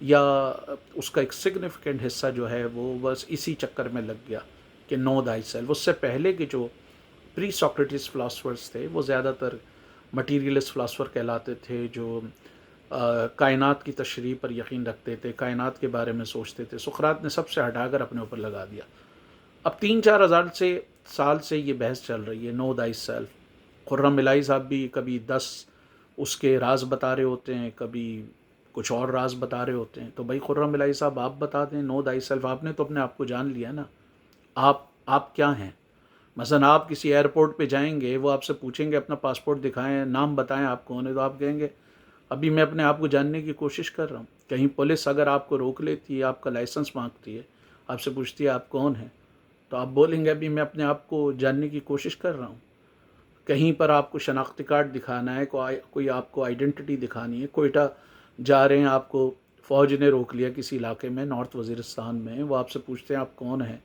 یا اس کا ایک سگنیفیکنٹ حصہ جو ہے وہ بس اسی چکر میں لگ گیا کہ نو دائی سیلف. اس سے پہلے کے جو پری ساکریٹس فلاسفرس تھے وہ زیادہ تر مٹیریلسٹ فلاسفر کہلاتے تھے، جو کائنات کی تشریح پر یقین رکھتے تھے، کائنات کے بارے میں سوچتے تھے. سقراط نے سب سے ہٹا کر اپنے اوپر لگا دیا. اب 3-4 ہزار سال سے یہ بحث چل رہی ہے، نو دائی سیلف. خرم الہی صاحب بھی کبھی 10 اس کے راز بتا رہے ہوتے ہیں، کبھی کچھ اور راز بتا رہے ہوتے ہیں. تو بھائی خرم الہی صاحب آپ بتا دیں نو دائی سیلف. آپ نے تو اپنے آپ کو جان لیا نا. آپ آپ کیا ہیں؟ مثلا آپ کسی ایئرپورٹ پہ جائیں گے، وہ آپ سے پوچھیں گے اپنا پاسپورٹ دکھائیں، نام بتائیں آپ کون ہیں، تو آپ کہیں گے ابھی میں اپنے آپ کو جاننے کی کوشش کر رہا ہوں. کہیں پولیس اگر آپ کو روک لیتی ہے، آپ کا لائسنس مانگتی ہے، آپ سے پوچھتی ہے آپ کون ہیں، تو آپ بولیں گے ابھی میں اپنے آپ کو جاننے کی کوشش کر رہا ہوں. کہیں پر آپ کو شناختی کارڈ دکھانا ہے، کوئی آپ کو آئیڈینٹی دکھانی ہے، کوئٹہ جا رہے ہیں، آپ کو فوج نے روک لیا کسی علاقے میں نارتھ وزیرستان میں، وہ آپ سے پوچھتے ہیں آپ کون ہیں،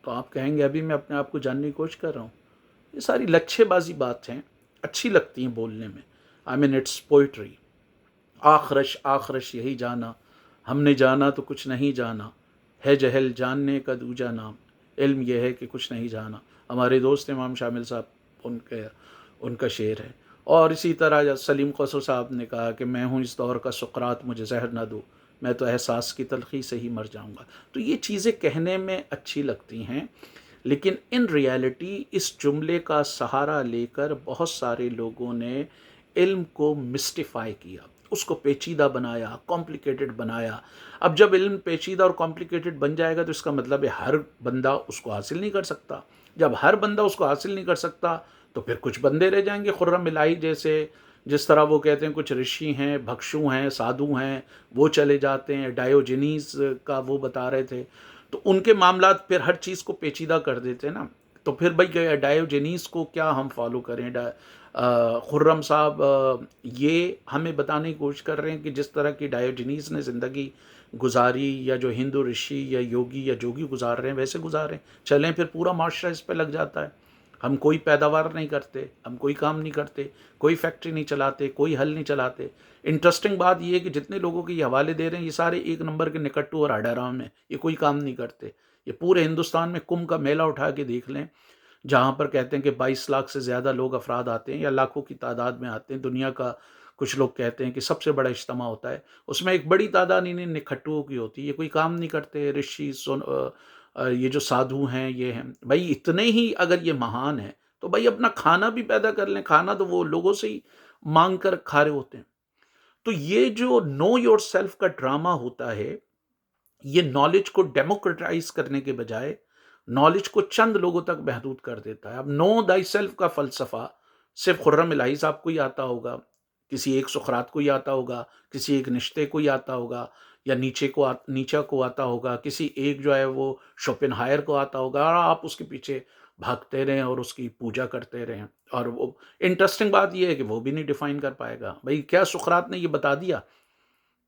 تو آپ کہیں گے ابھی میں اپنے آپ کو جاننے کی کوشش کر رہا ہوں. یہ ساری لچھے بازی بات ہیں، اچھی لگتی ہیں بولنے میں. آئی مین اٹس پوئٹری. آخرش آخرش یہی جانا، ہم نے جانا تو کچھ نہیں جانا، ہے جہل جاننے کا دوجا نام، علم یہ ہے کہ کچھ نہیں جانا. ہمارے دوست امام شامل صاحب ان کا شعر ہے. اور اسی طرح سلیم خسرو صاحب نے کہا کہ میں ہوں اس دور کا سقراط، مجھے زہر نہ دو، میں تو احساس کی تلخی سے ہی مر جاؤں گا. تو یہ چیزیں کہنے میں اچھی لگتی ہیں، لیکن ان ریالٹی اس جملے کا سہارا لے کر بہت سارے لوگوں نے علم کو مسٹیفائی کیا، اس کو پیچیدہ بنایا، کمپلیکیٹڈ بنایا. اب جب علم پیچیدہ اور کمپلیکیٹڈ بن جائے گا تو اس کا مطلب ہے ہر بندہ اس کو حاصل نہیں کر سکتا. جب ہر بندہ اس کو حاصل نہیں کر سکتا تو پھر کچھ بندے رہ جائیں گے خرم الہی جیسے. جس طرح وہ کہتے ہیں کچھ رشی ہیں، بھکشو ہیں، سادھو ہیں، وہ چلے جاتے ہیں. ڈائیوجینیز کا وہ بتا رہے تھے، تو ان کے معاملات پھر ہر چیز کو پیچیدہ کر دیتے ہیں نا. تو پھر بھائی ڈائیوجینیز کو کیا ہم فالو کریں؟ خرم صاحب یہ ہمیں بتانے کی کوشش کر رہے ہیں کہ جس طرح کی ڈائیوجینیز نے زندگی گزاری، یا جو ہندو رشی یا یوگی یا جوگی گزار رہے ہیں ویسے گزاریں. چلیں پھر پورا معاشرہ اس پہ لگ جاتا ہے. ہم کوئی پیداوار نہیں کرتے، ہم کوئی کام نہیں کرتے، کوئی فیکٹری نہیں چلاتے، کوئی حل نہیں چلاتے. انٹرسٹنگ بات یہ ہے کہ جتنے لوگوں کے یہ حوالے دے رہے ہیں یہ سارے ایک نمبر کے نکٹو اور ہڈارام ہیں. یہ کوئی کام نہیں کرتے. یہ پورے ہندوستان میں کمبھ کا میلہ اٹھا کے دیکھ لیں، جہاں پر کہتے ہیں کہ 22 لاکھ سے زیادہ لوگ افراد آتے ہیں یا لاکھوں کی تعداد میں آتے ہیں. دنیا کا کچھ لوگ کہتے ہیں کہ سب سے بڑا اجتماع ہوتا ہے، اس میں ایک بڑی تعداد انہیں نکھٹوؤں کی ہوتی ہے. یہ کوئی کام نہیں کرتے. رشی یہ جو سادھو ہیں یہ ہیں. بھائی اتنے ہی اگر یہ مہان ہیں تو بھائی اپنا کھانا بھی پیدا کر لیں. کھانا تو وہ لوگوں سے ہی مانگ کر کھا رہے ہوتے ہیں. تو یہ جو نو یور سیلف کا ڈرامہ ہوتا ہے، یہ نالج کو ڈیموکریٹائز کرنے کے بجائے نالج کو چند لوگوں تک محدود کر دیتا ہے. اب نو دائی سیلف کا فلسفہ صرف خرم الہی صاحب کو ہی آتا ہوگا، کسی ایک سقراط کو ہی آتا ہوگا، کسی ایک نشتے کو ہی آتا ہوگا، یا نیچے کو آتا ہوگا، کسی ایک جو ہے وہ شوپن ہائر کو آتا ہوگا، اور آپ اس کے پیچھے بھاگتے رہیں اور اس کی پوجا کرتے رہیں. اور وہ انٹرسٹنگ بات یہ ہے کہ وہ بھی نہیں ڈیفائن کر پائے گا. بھائی کیا سقراط نے یہ بتا دیا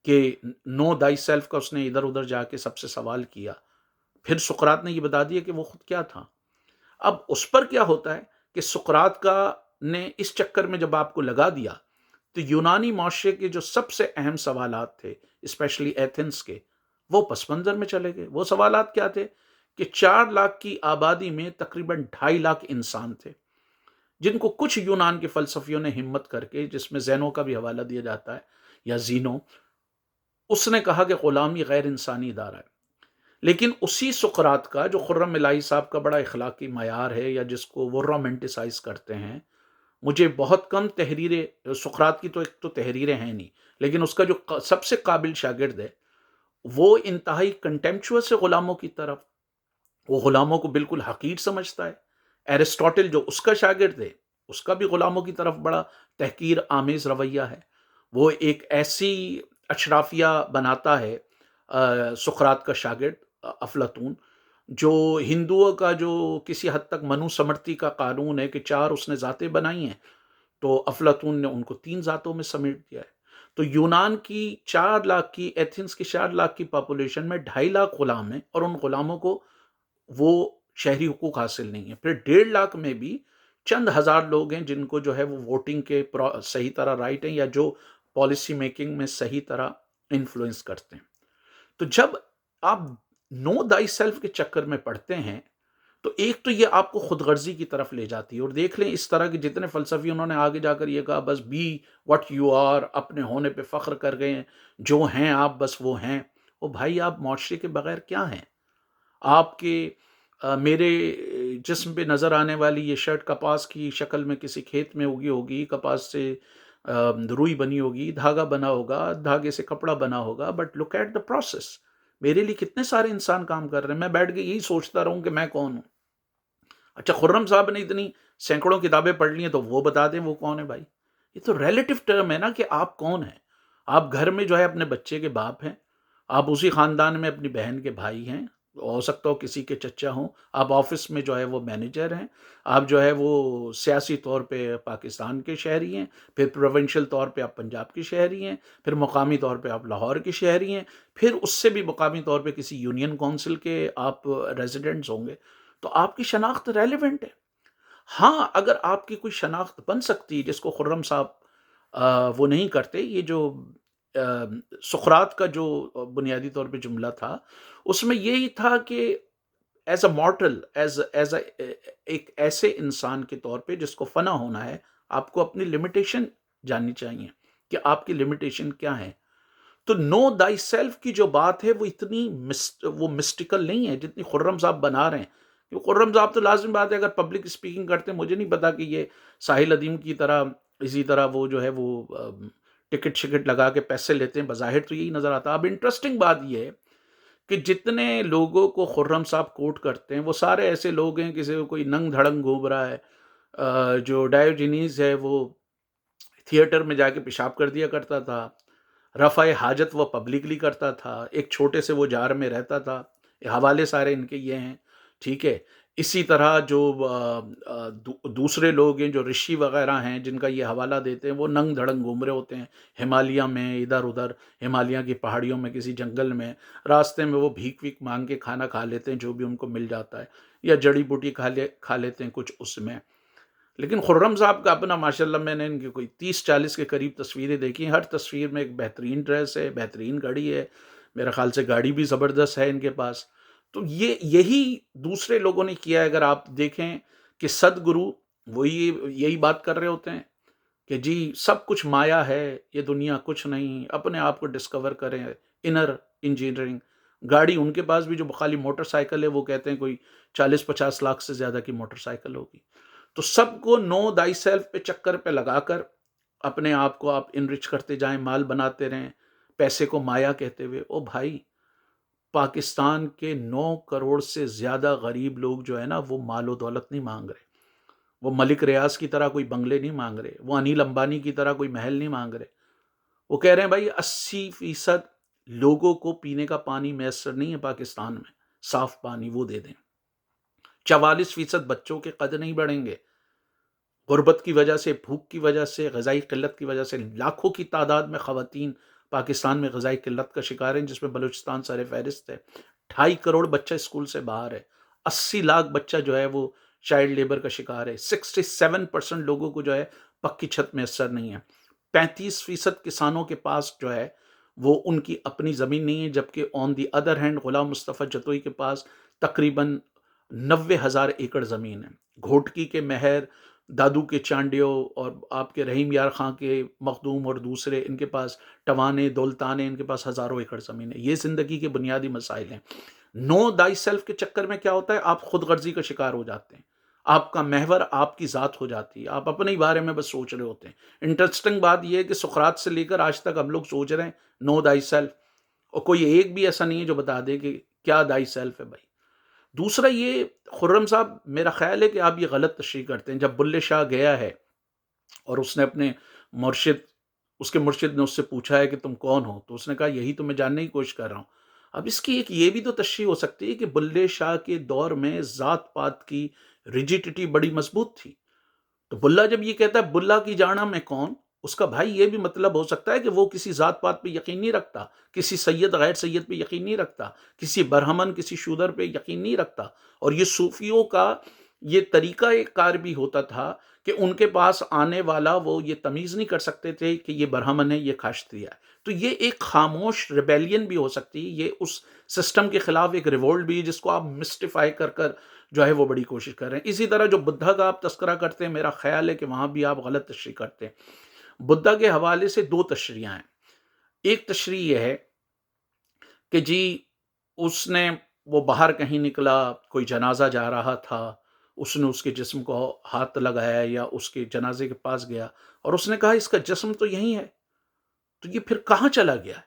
کہ نو دائی سیلف کا اس نے ادھر ادھر جا کے سب سے سوال کیا؟ پھر سقراط نے یہ بتا دیا کہ وہ خود کیا تھا. اب اس پر کیا ہوتا ہے کہ سقراط کا نے اس چکر میں جب آپ کو لگا دیا تو یونانی معاشرے کے جو سب سے اہم سوالات تھے، اسپیشلی ایتھنس کے، وہ پس منظر میں چلے گئے. وہ سوالات کیا تھے کہ 4 لاکھ کی آبادی میں تقریباً 2.5 لاکھ انسان تھے، جن کو کچھ یونان کے فلسفیوں نے ہمت کر کے، جس میں زینو کا بھی حوالہ دیا جاتا ہے یا زینو، اس نے کہا کہ غلامی غیر انسانی ادارہ ہے. لیکن اسی سقراط کا جو خرم الہی صاحب کا بڑا اخلاقی معیار ہے، یا جس کو وہ رومانٹیسائز کرتے ہیں، مجھے بہت کم تحریریں سقراط کی تو ایک تو تحریریں ہیں نہیں، لیکن اس کا جو سب سے قابل شاگرد ہے وہ انتہائی کنٹمپچوس ہے غلاموں کی طرف. وہ غلاموں کو بالکل حقیر سمجھتا ہے. ایرسٹوٹل جو اس کا شاگرد ہے، اس کا بھی غلاموں کی طرف بڑا تحقیر آمیز رویہ ہے. وہ ایک ایسی اشرافیہ بناتا ہے سقراط کا شاگرد افلاطون، جو ہندوؤں کا جو کسی حد تک منو سمرتی کا قانون ہے کہ 4 اس نے ذاتیں بنائی ہیں، تو افلاطون نے ان کو 3 ذاتوں میں سمیٹ دیا ہے. تو یونان کی 4 لاکھ کی، ایتھنس کی 4 لاکھ کی پاپولیشن میں 2.5 لاکھ غلام ہیں، اور ان غلاموں کو وہ شہری حقوق حاصل نہیں ہے. پھر 1.5 لاکھ میں بھی چند ہزار لوگ ہیں جن کو جو ہے وہ ووٹنگ کے صحیح طرح رائٹ ہیں، یا جو پالیسی میکنگ میں صحیح طرح انفلوئنس کرتے ہیں. تو جب آپ نو دائی سیلف کے چکر میں پڑتے ہیں تو ایک تو یہ آپ کو خود غرضی کی طرف لے جاتی ہے، اور دیکھ لیں اس طرح کے جتنے فلسفی انہوں نے آگے جا کر یہ کہا بس بی وٹ یو آر، اپنے ہونے پہ فخر کر گئے ہیں، جو ہیں آپ بس وہ ہیں۔ او بھائی آپ معاشرے کے بغیر کیا ہیں؟ آپ کے میرے جسم پہ نظر آنے والی یہ شرٹ کپاس کی شکل میں کسی کھیت میں اگی ہوگی، کپاس سے روئی بنی ہوگی، دھاگا بنا ہوگا، دھاگے سے کپڑا بنا ہوگا، but look at the process. میرے لیے کتنے سارے انسان کام کر رہے ہیں، میں بیٹھ کے یہی سوچتا رہوں کہ میں کون ہوں۔ اچھا خرم صاحب نے اتنی سینکڑوں کتابیں پڑھ لی ہیں تو وہ بتا دیں وہ کون ہے بھائی؟ یہ تو ریلیٹو ٹرم ہے نا کہ آپ کون ہیں۔ آپ گھر میں جو ہے اپنے بچے کے باپ ہیں، آپ اسی خاندان میں اپنی بہن کے بھائی ہیں، ہو سکتا ہو کسی کے چچا ہوں، آپ آفس میں جو ہے وہ مینیجر ہیں، آپ جو ہے وہ سیاسی طور پہ پاکستان کے شہری ہیں، پھر پروونشل طور پہ آپ پنجاب کے شہری ہیں، پھر مقامی طور پہ آپ لاہور کے شہری ہیں، پھر اس سے بھی مقامی طور پہ کسی یونین کونسل کے آپ ریزیڈنٹس ہوں گے۔ تو آپ کی شناخت ریلیونٹ ہے۔ ہاں اگر آپ کی کوئی شناخت بن سکتی جس کو خرم صاحب وہ نہیں کرتے، یہ جو آ، سقراط کا جو بنیادی طور پہ جملہ تھا اس میں یہی تھا کہ as a mortal, as a ایک ایسے انسان کے طور پہ جس کو فنا ہونا ہے، آپ کو اپنی لمیٹیشن جاننی چاہیے کہ آپ کی لمیٹیشن کیا ہے۔ تو نو دائی سیلف کی جو بات ہے وہ اتنی وہ مسٹیکل نہیں ہے جتنی خرم صاحب بنا رہے ہیں۔ کیونکہ خرم صاحب تو لازم بات ہے اگر پبلک اسپیکنگ کرتے ہیں، مجھے نہیں پتا کہ یہ ساحل ادیم کی طرح اسی طرح وہ جو ہے وہ ٹکٹ شکٹ لگا کے پیسے لیتے ہیں، بظاہر تو یہی نظر آتا۔ اب انٹرسٹنگ بات یہ ہے کہ جتنے لوگوں کو خرم صاحب کوٹ کرتے ہیں وہ سارے ایسے لوگ ہیں، کسی کو کوئی ننگ دھڑنگ گھوم رہا ہے، جو ڈائیوجینیز ہے وہ تھیٹر میں جا کے پیشاب کر دیا کرتا تھا، رفع حاجت وہ پبلکلی کرتا تھا، ایک چھوٹے سے وہ جار میں رہتا تھا، یہ حوالے سارے ان کے یہ ہیں، ٹھیک ہے۔ اسی طرح جو دوسرے لوگ ہیں جو رشی وغیرہ ہیں جن کا یہ حوالہ دیتے ہیں وہ ننگ دھڑنگ گھوم رہے ہوتے ہیں ہمالیہ میں، ادھر ادھر ہمالیہ کی پہاڑیوں میں کسی جنگل میں، راستے میں وہ بھیک ویک مانگ کے کھانا کھا لیتے ہیں جو بھی ان کو مل جاتا ہے، یا جڑی بوٹی کھا لیتے ہیں کچھ اس میں۔ لیکن خرم صاحب کا اپنا ماشاءاللہ میں نے ان کی کوئی 30 40 کے قریب تصویریں دیکھی ہیں، ہر تصویر میں ایک بہترین ڈریس ہے، بہترین گھڑی ہے، میرے خیال سے گاڑی بھی زبردست ہے ان کے پاس۔ تو یہی دوسرے لوگوں نے کیا ہے۔ اگر آپ دیکھیں کہ سد گرو وہی یہی بات کر رہے ہوتے ہیں کہ جی سب کچھ مایا ہے، یہ دنیا کچھ نہیں، اپنے آپ کو ڈسکور کریں، انر انجینئرنگ۔ گاڑی ان کے پاس بھی جو خالی موٹر سائیکل ہے وہ کہتے ہیں کوئی 40 50 لاکھ سے زیادہ کی موٹر سائیکل ہوگی۔ تو سب کو نو دائی سیلف پہ چکر پہ لگا کر اپنے آپ کو آپ انرچ کرتے جائیں، مال بناتے رہیں، پیسے کو مایا کہتے ہوئے۔ او بھائی پاکستان کے 9 کروڑ سے زیادہ غریب لوگ جو ہے نا وہ مال و دولت نہیں مانگ رہے، وہ ملک ریاض کی طرح کوئی بنگلے نہیں مانگ رہے، وہ انیل امبانی کی طرح کوئی محل نہیں مانگ رہے۔ وہ کہہ رہے ہیں بھائی 80% لوگوں کو پینے کا پانی میسر نہیں ہے پاکستان میں، صاف پانی وہ دے دیں۔ 44% بچوں کے قد نہیں بڑھیں گے، غربت کی وجہ سے، بھوک کی وجہ سے، غذائی قلت کی وجہ سے لاکھوں کی تعداد میں خواتین پاکستان میں غذائی قلت کا شکار ہیں، جس میں بلوچستان سر فہرست ہے۔ 2.5 کروڑ بچہ اسکول سے باہر ہے، 80 لاکھ بچہ جو ہے وہ چائلڈ لیبر کا شکار ہے، 67% لوگوں کو جو ہے پکی چھت میسر نہیں ہے، 35% کسانوں کے پاس جو ہے وہ ان کی اپنی زمین نہیں ہے، جبکہ آن the other hand Ghulam Mustafa Jatoi کے پاس تقریباً 90,000 ایکڑ زمین ہے۔ گھوٹکی کے مہر، دادو کے چانڈیو اور آپ کے رحیم یار خان کے مخدوم اور دوسرے، ان کے پاس ٹوانے دولتانے، ان کے پاس ہزاروں ایکڑ زمین ہے۔ یہ زندگی کے بنیادی مسائل ہیں۔ نو دائی سیلف کے چکر میں کیا ہوتا ہے، آپ خود غرضی کا شکار ہو جاتے ہیں، آپ کا محور آپ کی ذات ہو جاتی ہے، آپ اپنے ہی بارے میں بس سوچ رہے ہوتے ہیں۔ انٹرسٹنگ بات یہ ہے کہ سقراط سے لے کر آج تک ہم لوگ سوچ رہے ہیں نو دائی سیلف، اور کوئی ایک بھی ایسا نہیں ہے جو بتا دے کہ کیا دائی سیلف ہے بھائی۔ دوسرا یہ خرم صاحب میرا خیال ہے کہ آپ یہ غلط تشریح کرتے ہیں۔ جب بلے شاہ گیا ہے اور اس نے اپنے مرشد اس کے مرشد نے اس سے پوچھا ہے کہ تم کون ہو، تو اس نے کہا یہی تو میں جاننے کی کوشش کر رہا ہوں۔ اب اس کی ایک یہ بھی تو تشریح ہو سکتی ہے کہ بلے شاہ کے دور میں ذات پات کی ریجیڈیٹی بڑی مضبوط تھی، تو بلہ جب یہ کہتا ہے بلہ کی جانا میں کون، اس کا بھائی یہ بھی مطلب ہو سکتا ہے کہ وہ کسی ذات پات پہ یقین نہیں رکھتا، کسی سید غیر سید پہ یقین نہیں رکھتا، کسی برہمن کسی شودر پہ یقین نہیں رکھتا۔ اور یہ صوفیوں کا یہ طریقہ کار بھی ہوتا تھا کہ ان کے پاس آنے والا وہ یہ تمیز نہیں کر سکتے تھے کہ یہ برہمن ہے، یہ کاشتری ہے۔ تو یہ ایک خاموش ریبیلین بھی ہو سکتی ہے، یہ اس سسٹم کے خلاف ایک ریولٹ بھی ہے جس کو آپ مسٹیفائی کر کر جو ہے وہ بڑی کوشش کر رہے ہیں۔ اسی طرح جو بدھا کا آپ تذکرہ کرتے ہیں، میرا خیال ہے کہ وہاں بھی آپ غلط تشریح کرتے ہیں۔ بدھا کے حوالے سے دو تشریحیں ہیں۔ ایک تشریح یہ ہے کہ جی اس نے وہ باہر کہیں نکلا، کوئی جنازہ جا رہا تھا، اس نے اس کے جسم کو ہاتھ لگایا یا اس کے جنازے کے پاس گیا اور اس نے کہا اس کا جسم تو یہی ہے، تو یہ پھر کہاں چلا گیا ہے؟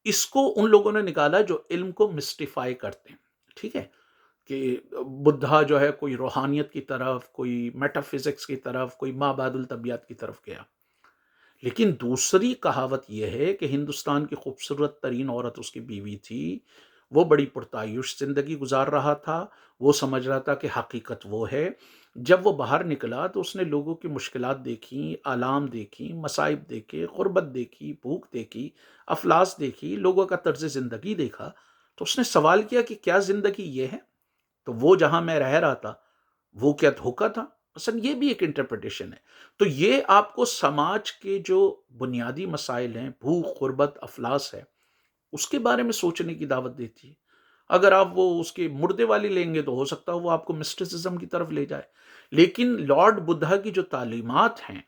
اس کو ان لوگوں نے نکالا جو علم کو مسٹیفائی کرتے ہیں، ٹھیک ہے؟ کہ بدھا جو ہے کوئی روحانیت کی طرف، کوئی میٹا فزکس کی طرف، کوئی مابعد الطبیعت کی طرف گیا۔ لیکن دوسری کہاوت یہ ہے کہ ہندوستان کی خوبصورت ترین عورت اس کی بیوی تھی، وہ بڑی پرتعیش زندگی گزار رہا تھا، وہ سمجھ رہا تھا کہ حقیقت وہ ہے۔ جب وہ باہر نکلا تو اس نے لوگوں کی مشکلات دیکھی، آلام دیکھی، مصائب دیکھے، غربت دیکھی، بھوک دیکھی، افلاس دیکھی، لوگوں کا طرز زندگی دیکھا، تو اس نے سوال کیا کہ کیا زندگی یہ ہے؟ تو وہ جہاں میں رہ رہا تھا وہ کیا دھوکا تھا؟ مثلا یہ بھی ایک انٹرپریٹیشن ہے۔ تو یہ آپ کو سماج کے جو بنیادی مسائل ہیں، بھوک، غربت، افلاس ہے، اس کے بارے میں سوچنے کی دعوت دیتی ہے۔ اگر آپ وہ اس کے مردے والی لیں گے تو ہو سکتا ہے وہ آپ کو مسٹسزم کی طرف لے جائے۔ لیکن لارڈ بدھا کی جو تعلیمات ہیں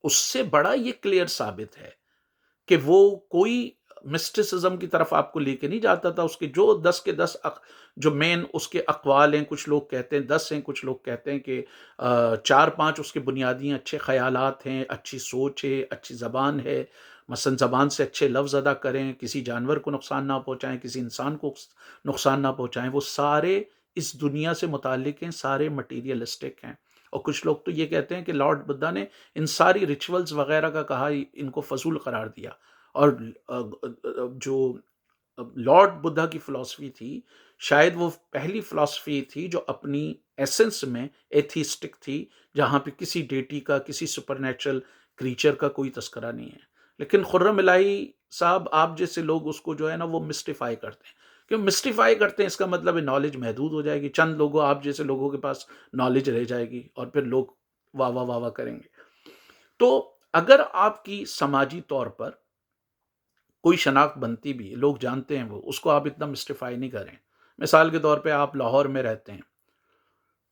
اس سے بڑا یہ کلیئر ثابت ہے کہ وہ کوئی مسٹسزم کی طرف آپ کو لے کے نہیں جاتا تھا۔ اس کے جو 10 کے 10 جو مین اس کے اقوال ہیں، کچھ لوگ کہتے ہیں 10 ہیں، کچھ لوگ کہتے ہیں کہ 4-5 اس کے بنیادی ہیں، اچھے خیالات ہیں، اچھی سوچ ہے، اچھی زبان ہے، مثلا زبان سے اچھے لفظ ادا کریں، کسی جانور کو نقصان نہ پہنچائیں، کسی انسان کو نقصان نہ پہنچائیں، وہ سارے اس دنیا سے متعلق ہیں، سارے مٹیریلسٹک ہیں۔ اور کچھ لوگ تو یہ کہتے ہیں کہ لارڈ بدھا نے ان ساری ریچولز وغیرہ کا کہا ان کو فضول قرار دیا۔ اور جو لارڈ بدھا کی فلسفی تھی شاید وہ پہلی فلسفی تھی جو اپنی ایسنس میں ایتھیسٹک تھی، جہاں پہ کسی ڈیٹی کا، کسی سپر نیچرل کریچر کا کوئی تذکرہ نہیں ہے۔ لیکن خرم الہی صاحب آپ جیسے لوگ اس کو جو ہے نا وہ مسٹیفائی کرتے ہیں۔ کیوں مسٹیفائی کرتے ہیں؟ اس کا مطلب ہے نالج محدود ہو جائے گی، چند لوگوں آپ جیسے لوگوں کے پاس نالج رہ جائے گی اور پھر لوگ واہ واہ واہ واہ کریں گے۔ تو اگر آپ کی سماجی طور پر کوئی شناخت بنتی بھی ہے، لوگ جانتے ہیں وہ، اس کو آپ اتنا مسٹیفائی نہیں کریں۔ مثال کے طور پہ آپ لاہور میں رہتے ہیں،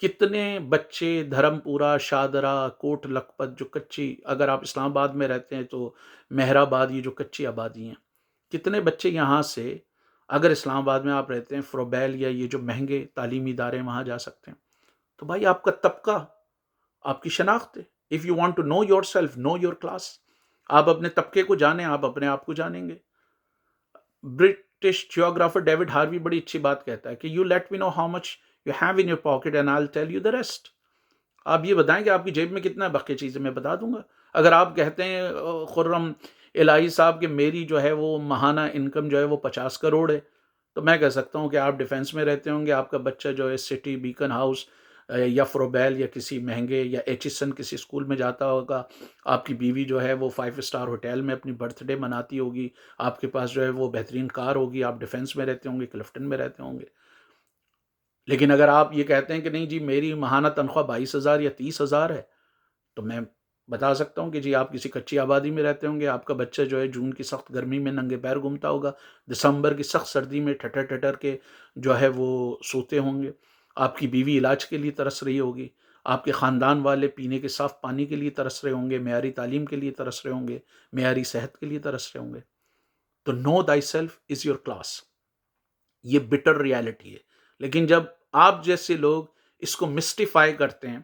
کتنے بچے دھرم پورہ، شادرہ، کوٹ لکھپت جو کچی، اگر آپ اسلام آباد میں رہتے ہیں تو مہر آباد، یہ جو کچی آبادی ہیں، کتنے بچے یہاں سے اگر اسلام آباد میں آپ رہتے ہیں فروبیل یا یہ جو مہنگے تعلیمی ادارے ہیں وہاں جا سکتے ہیں۔ تو بھائی آپ کا طبقہ آپ کی شناخت ہے۔ If you want to know yourself, know your class. آپ اپنے طبقے کو جانیں، آپ اپنے آپ کو جانیں گے۔ برٹش جیوگرافر ڈیوڈ ہاروی بڑی اچھی بات کہتا ہے کہ you let me know how much you have in your pocket and I will tell you the rest. آپ یہ بتائیں کہ آپ کی جیب میں کتنا ہے، باقی چیزیں میں بتا دوں گا۔ اگر آپ کہتے ہیں خرم الہی صاحب کہ میری جو ہے وہ ماہانہ انکم جو ہے وہ 50 کروڑ ہے، تو میں کہہ سکتا ہوں کہ آپ ڈیفینس میں رہتے ہوں گے، آپ کا بچہ جو ہے سٹی بیکن ہاؤس یا فروبیل یا کسی مہنگے یا ایچسن کسی اسکول میں جاتا ہوگا، آپ کی بیوی جو ہے وہ 5 اسٹار ہوٹل میں اپنی برتھ ڈے مناتی ہوگی، آپ کے پاس جو ہے وہ بہترین کار ہوگی، آپ ڈیفینس میں رہتے ہوں گے، کلفٹن میں رہتے ہوں گے۔ لیکن اگر آپ یہ کہتے ہیں کہ نہیں جی میری ماہانہ تنخواہ 22,000 یا 30,000 ہے، تو میں بتا سکتا ہوں کہ جی آپ کسی کچی آبادی میں رہتے ہوں گے، آپ کا بچہ جو ہے جون کی سخت گرمی میں ننگے پیر گھومتا ہوگا، دسمبر کی سخت سردی میں ٹھٹر ٹھٹر کے جو ہے وہ سوتے ہوں گے، آپ کی بیوی علاج کے لیے ترس رہی ہوگی، آپ کے خاندان والے پینے کے صاف پانی کے لیے ترس رہے ہوں گے، معیاری تعلیم کے لیے ترس رہے ہوں گے، معیاری صحت کے لیے ترس رہے ہوں گے۔ تو نو thy self is your class, یہ بٹر ریالٹی ہے۔ لیکن جب آپ جیسے لوگ اس کو مسٹیفائی کرتے ہیں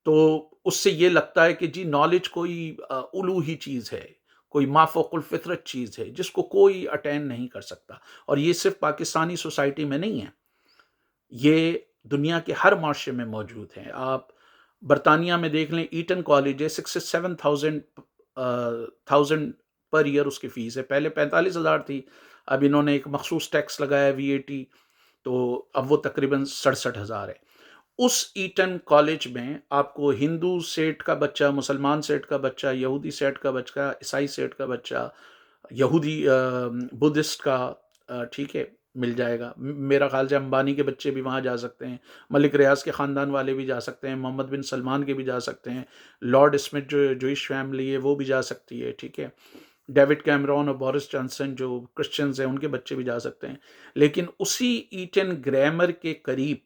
تو اس سے یہ لگتا ہے کہ جی نالج کوئی الوہی چیز ہے، کوئی مافوق الفطرت چیز ہے جس کو کوئی اٹین نہیں کر سکتا۔ اور یہ صرف پاکستانی سوسائٹی میں نہیں ہے، یہ دنیا کے ہر معاشرے میں موجود ہیں۔ آپ برطانیہ میں دیکھ لیں، ایٹن کالج ہے، 67,000 پر ایئر اس کی فیس ہے، پہلے 45,000 تھی، اب انہوں نے ایک مخصوص ٹیکس لگایا VAT، تو اب وہ تقریباً 67,000 ہے۔ اس ایٹن کالج میں آپ کو ہندو سیٹ کا بچہ، مسلمان سیٹ کا بچہ، یہودی سیٹ کا بچہ، عیسائی سیٹ کا بچہ، یہودی بدھسٹ کا، ٹھیک ہے، مل جائے گا۔ میرا خیال سے امبانی کے بچے بھی وہاں جا سکتے ہیں، ملک ریاض کے خاندان والے بھی جا سکتے ہیں، محمد بن سلمان کے بھی جا سکتے ہیں، لارڈ اسمتھ جو جوئش فیملی ہے وہ بھی جا سکتی ہے، ٹھیک ہے، ڈیوڈ کیمرون اور بورس جانسن جو کرسچنز ہیں ان کے بچے بھی جا سکتے ہیں۔ لیکن اسی ایٹن گرامر کے قریب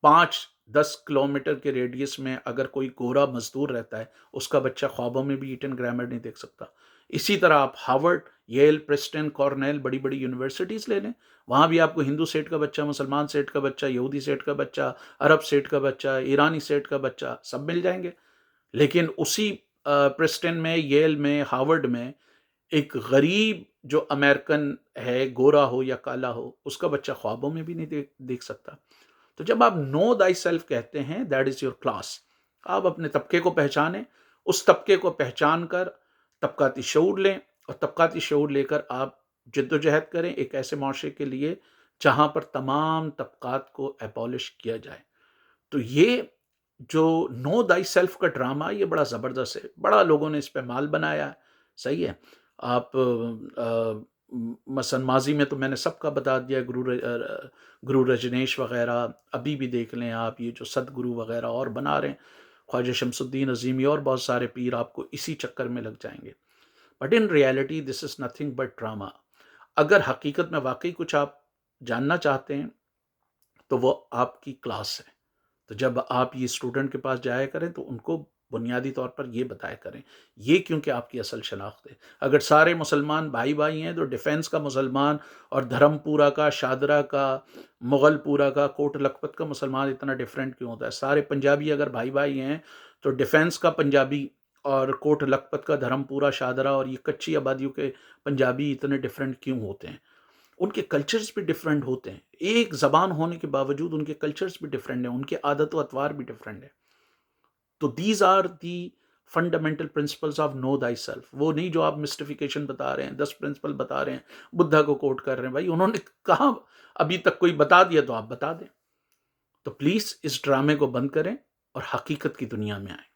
5-10 کلومیٹر کے ریڈیس میں اگر کوئی گورا مزدور رہتا ہے، اس کا بچہ خوابوں میں بھی ایٹن گرامر نہیں دیکھ سکتا۔ اسی طرح آپ ہارورڈ، ییل، پرسٹن، کارنیل، بڑی بڑی یونیورسٹیز لے لیں، وہاں بھی آپ کو ہندو سیٹ کا بچہ، مسلمان سیٹ کا بچہ، یہودی سیٹ کا بچہ، عرب سیٹ کا بچہ، ایرانی سیٹ کا بچہ سب مل جائیں گے۔ لیکن اسی پرسٹن میں، ییل میں، ہارورڈ میں ایک غریب جو امریکن ہے، گورا ہو یا کالا ہو، اس کا بچہ خوابوں میں بھی نہیں دیکھ سکتا۔ تو جب آپ نو دائی سیلف کہتے ہیں، دیٹ از یور کلاس، آپ اپنے طبقے کو پہچانیں، اس طبقے کو پہچان کر طبقاتی شعور لیں، اور طبقاتی شعور لے کر آپ جد و جہد کریں ایک ایسے معاشرے کے لیے جہاں پر تمام طبقات کو ایبولش کیا جائے۔ تو یہ جو نو دائی سیلف کا ڈرامہ، یہ بڑا زبردست ہے، بڑا لوگوں نے اس پہ مال بنایا ہے، صحیح ہے۔ آپ مثلا ماضی میں تو میں نے سب کا بتا دیا، گرو رجنیش وغیرہ، ابھی بھی دیکھ لیں آپ، یہ جو ست گرو وغیرہ اور بنا رہے ہیں، خواجہ شمس الدین عظیمی اور بہت سارے پیر آپ کو اسی چکر میں لگ جائیں گے۔ But in reality this is nothing but drama. اگر حقیقت میں واقعی کچھ آپ جاننا چاہتے ہیں تو وہ آپ کی کلاس ہے۔ تو جب آپ یہ اسٹوڈنٹ کے پاس جایا کریں تو ان کو بنیادی طور پر یہ بتایا کریں، یہ کیونکہ آپ کی اصل شناخت ہے۔ اگر سارے مسلمان بھائی بھائی ہیں تو ڈیفینس کا مسلمان اور دھرم پورہ کا، شادرہ کا، مغل پورہ کا، کوٹ لکھپت کا مسلمان اتنا ڈیفرنٹ کیوں ہوتا ہے؟ سارے پنجابی اگر بھائی بھائی ہیں تو ڈیفینس کا پنجابی اور کوٹ لکھپت کا، دھرم پورہ، شادرہ اور یہ کچی آبادیوں کے پنجابی اتنے ڈیفرنٹ کیوں ہوتے ہیں؟ ان کے کلچرز بھی ڈفرینٹ ہوتے ہیں، ایک زبان ہونے کے باوجود ان کے کلچرز بھی ڈفرینٹ ہیں، ان کے عادت و اطوار بھی ڈفرینٹ ہیں۔ تو these are the fundamental principles of know thy self. وہ نہیں جو آپ مسٹیفیکیشن بتا رہے ہیں، 10 پرنسپل بتا رہے ہیں، بدھا کو کوٹ کر رہے ہیں، بھائی انہوں نے کہاں ابھی تک کوئی بتا دیا تو آپ بتا دیں۔ تو پلیز اس ڈرامے کو بند کریں اور حقیقت کی دنیا میں آئیں۔